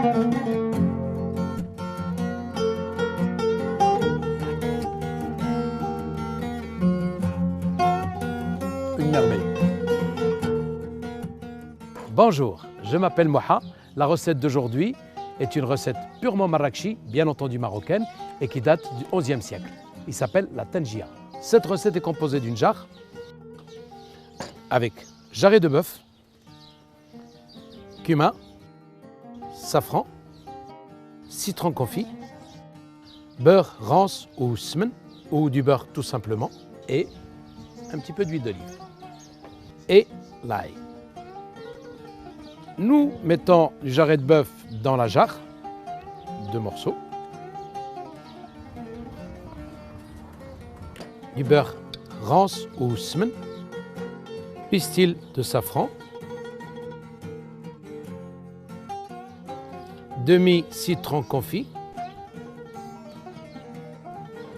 Une merveille. Bonjour, je m'appelle Moha. La recette d'aujourd'hui est une recette purement marrakchi, bien entendu marocaine, et qui date du XIe siècle. Il s'appelle la tangia. Cette recette est composée d'une jarre avec jarret de bœuf, cumin, safran, citron confit, beurre rance ou smen, ou du beurre tout simplement, et un petit peu d'huile d'olive. Et l'ail. Nous mettons du jarret de bœuf dans la jarre, 2 morceaux, du beurre rance ou smen, pistil de safran, demi-citron confit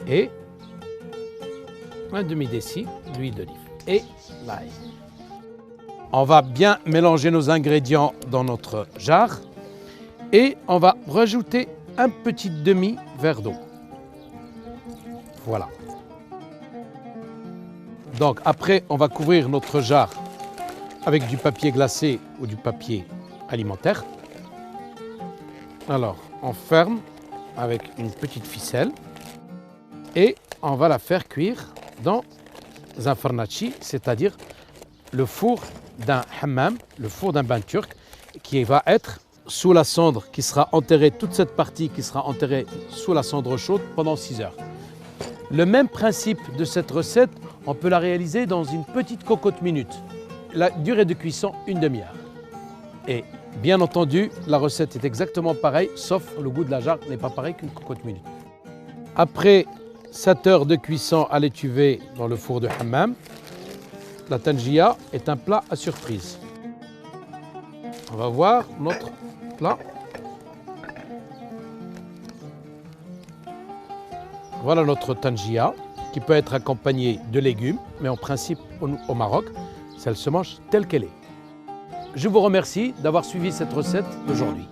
et un demi-déci d'huile d'olive et l'ail. On va bien mélanger nos ingrédients dans notre jarre et on va rajouter un petit demi-verre d'eau. Voilà. Donc après, on va couvrir notre jarre avec du papier glacé ou du papier alimentaire. Alors, on ferme avec une petite ficelle et on va la faire cuire dans un farnaci, c'est-à-dire le four d'un hammam, le four d'un bain turc, qui va être sous la cendre, qui sera enterrée, toute cette partie qui sera enterrée sous la cendre chaude pendant 6 heures. Le même principe de cette recette, on peut la réaliser dans une petite cocotte minute. La durée de cuisson, une demi-heure. Et bien entendu, la recette est exactement pareille, sauf le goût de la jarre n'est pas pareil qu'une cocotte minute. Après 7 heures de cuisson à l'étuvée dans le four de hammam, la tangia est un plat à surprise. On va voir notre plat. Voilà notre tangia qui peut être accompagnée de légumes, mais en principe au Maroc, elle se mange telle qu'elle est. Je vous remercie d'avoir suivi cette recette d'aujourd'hui.